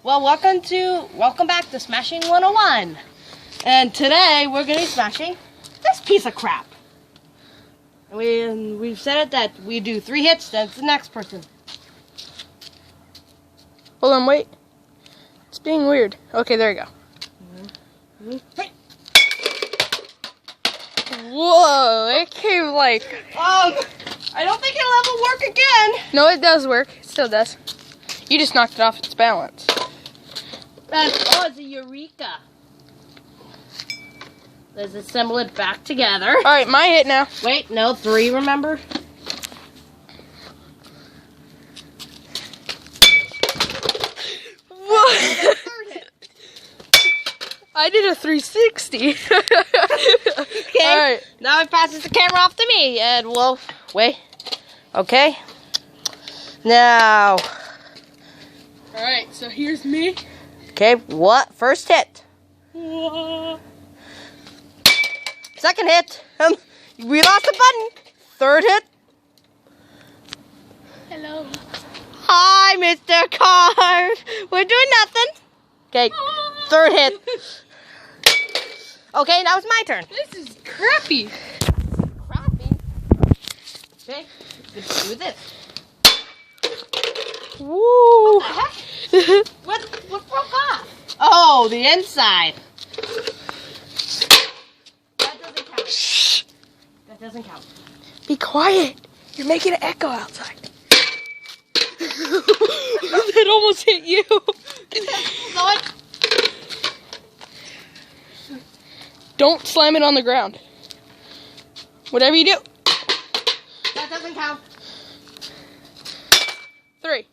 Well, welcome back to Smashing 101. And today we're going to be smashing this piece of crap. We've said it that we do 3 hits, then it's the next person. Hold on, wait. It's being weird. Okay, there you go. Whoa, it came like... I don't think it'll ever work again. No, it does work. It still does. You just knocked it off its balance. It's a Eureka. Let's assemble it back together. Alright, my hit now. Wait, no, 3, remember? What? I did a 360. Okay, Alright. now it passes the camera off to me, and we'll wait. Okay. Now. Alright, so here's me. Okay, what? First hit. Second hit. We lost the button. Third hit. Hello. Hi, Mr. Card. We're doing nothing. Okay, third hit. Okay, now it's my turn. This is crappy. Crappy. Okay, let's do this. Woo. What broke off? Oh, the inside. That doesn't count. Shh. That doesn't count. Be quiet. You're making an echo outside. That almost hit you. Going. Don't slam it on the ground. Whatever you do. That doesn't count. 3.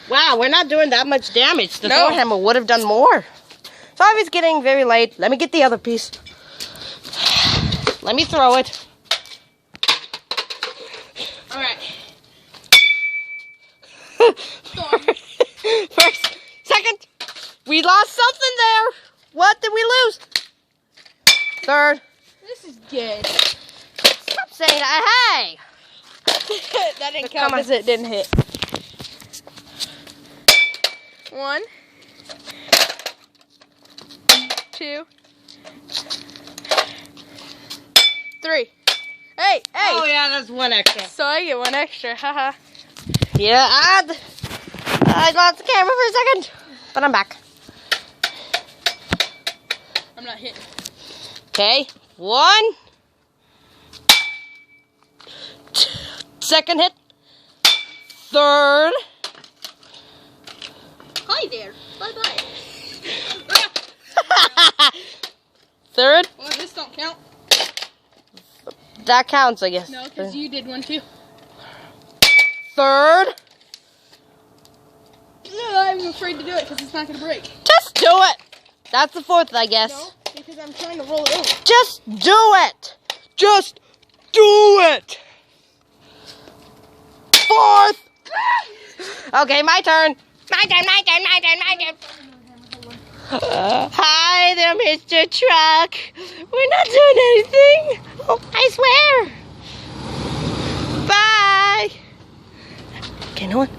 Wow, we're not doing that much damage. The No. Thor hammer would have done more. Sorry, it's getting very late. Let me get the other piece. Let me throw it. Alright. First, second. We lost something there. What did we lose? Third. This is gay. Stop saying that. Hey. That didn't Come count on. because it didn't hit. 1, 2, 3. Hey, hey. Oh yeah, that's 1 extra. So I get 1 extra. Haha. Yeah, I lost the camera for a second, but I'm back. I'm not hitting. Okay, 1. Second hit. Third. Hi there. Bye bye. Third. Well, this don't count. That counts, I guess. No, because you did one too. Third. I'm afraid to do it because it's not going to break. Just do it. That's the 4th, I guess. No, because I'm trying to roll it over. Just do it. Just do it. 4th. Okay, my turn. My turn. Hi there, Mr. Truck. We're not doing anything. Oh, I swear. Bye. Okay, no one.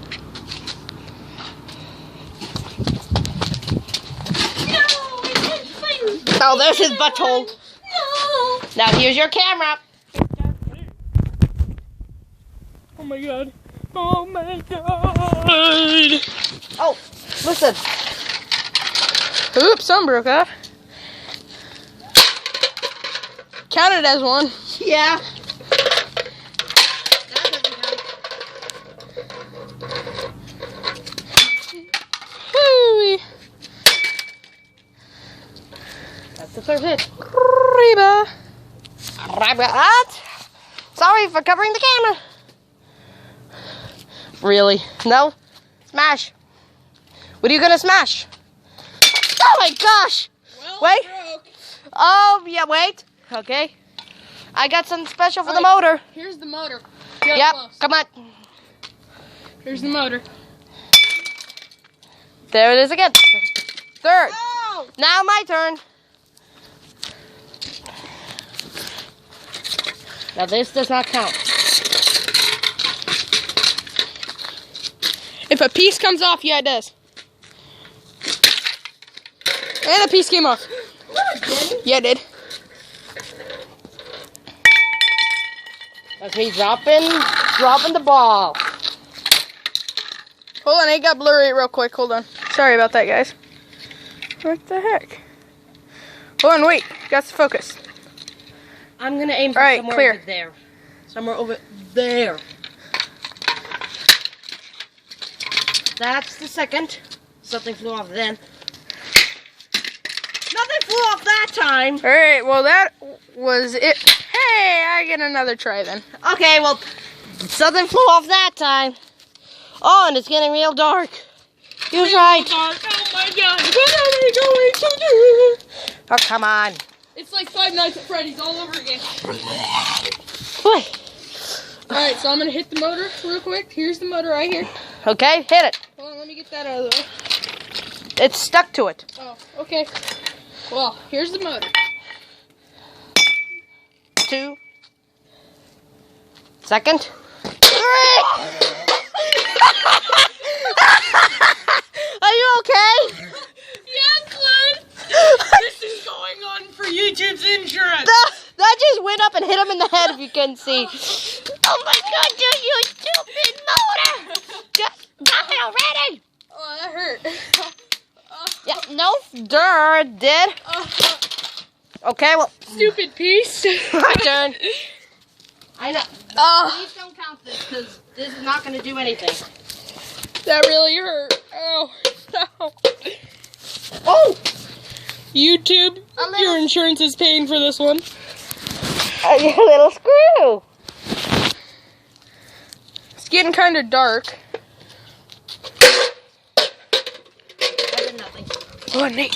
Oh, there's his butthole. No. Now here's your camera. Oh my god. Oh my god. Oh, listen. Oops, some broke off. Counted as 1. Yeah. Whoo! That's the 3rd hit. Reba. Sorry for covering the camera. Really? No? Smash. What are you gonna smash? Oh my gosh! Well, Wait. broke. Oh, yeah, wait. Okay. I got something special for the Alright. motor. Here's the motor. Get Yep, close. come on. Here's the motor. There it is again. 3rd. Oh! Now my turn. Now this does not count. If a piece comes off, yeah, it does. And the piece came off. Yeah, it did. That's me dropping the ball. Hold on, it got blurry real quick. Hold on. Sorry about that, guys. What the heck? Hold on, wait. Got to focus. I'm gonna aim for All right, somewhere clear. over there. Somewhere over there. That's the second. Something flew off then. Nothing flew off that time. All right, well, that was it. Hey, I get another try then. Okay, well, something flew off that time. Oh, and it's getting real dark. He was right. Oh my god, what are we going to do? Oh, come on. It's like Five Nights at Freddy's all over again. Boy. Alright, so I'm going to hit the motor real quick. Here's the motor right here. Okay, hit it. Hold on, let me get that out of the way. It's stuck to it. Oh, okay. Well, here's the motor. 2. Second. 3. Are you okay? Yes, Lynn! This is going on for YouTube's insurance. That just went up and hit him in the head, if you can see. Oh my god, you stupid motor! Just stop it already! Oh, that hurt. Yeah, no, it did. Okay, well, Stupid piece. my turn. I know. Oh, Please don't count this, because this is not going to do anything. that really hurt. Oh, no. Oh! YouTube, your insurance is paying for this one. A little screw. It's getting kind of dark. I did nothing. Oh, Nate.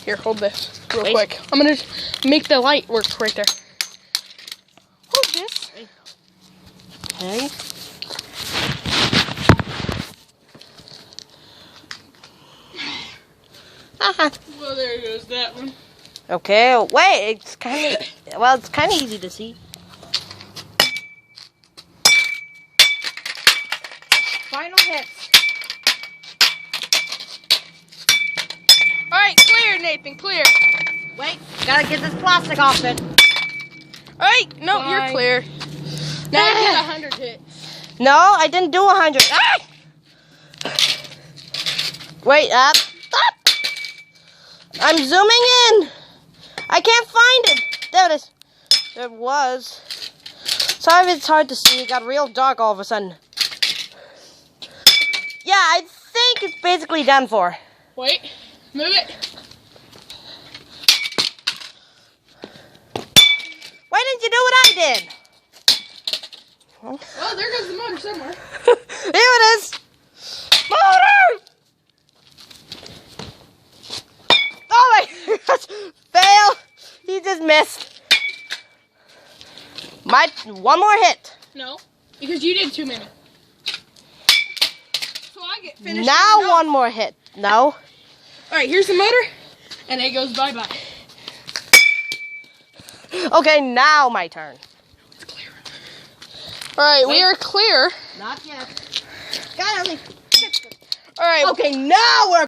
Here, hold this real Wait. quick. I'm going to make the light work right there. Hold this. Okay. Well, there goes that one. Okay, wait, it's kind of easy to see. Final hits. All right, clear, Nathan, clear. Wait, gotta get this plastic off it. All right, no, Bye. you're clear. Now get 100 hits. No, I didn't do 100. Ah! Wait, up. I'm zooming in. I can't find it. There it is. There it was. Sorry if it's hard to see. It got real dark all of a sudden. Yeah, I think it's basically done for. Wait, move it. Why didn't you do what I did? Oh, there goes the motor somewhere. Here it is. Motor! Oh my gosh. Fail. He just missed. One more hit. No, because you did too many. So I get finished. Now No. one more hit. No. All right, here's the motor, and it goes bye-bye. Okay, now my turn. It's clear. All right, we Wait. are clear. Not yet. Got it. All right. Okay, now we're